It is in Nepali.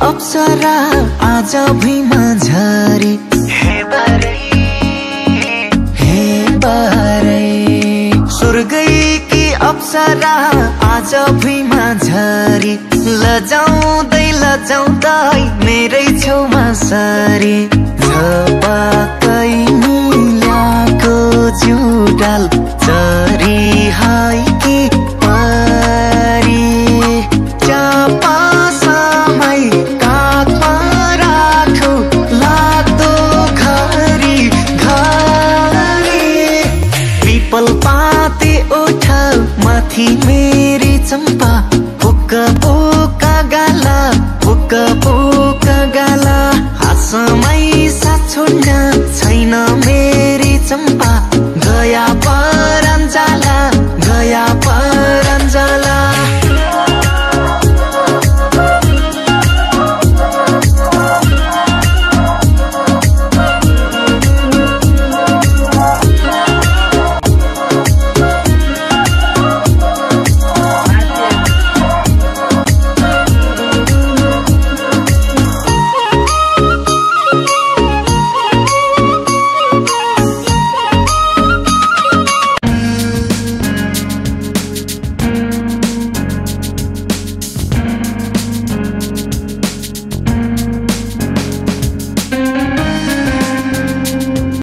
अप्सरा आज भुइँमा झरी हे बारै स्वर्गैकी अप्सरा आज भुइँमा झरी लजाउँदै लजाउँदै मेरै छेउमा सरी झपकै मिल्याको जुडाल चरी हाइकी परी चापा समय काखमा राखौ लाग्दो घरी घरी पिपल पाते ओठ माथि मेरी चम्पा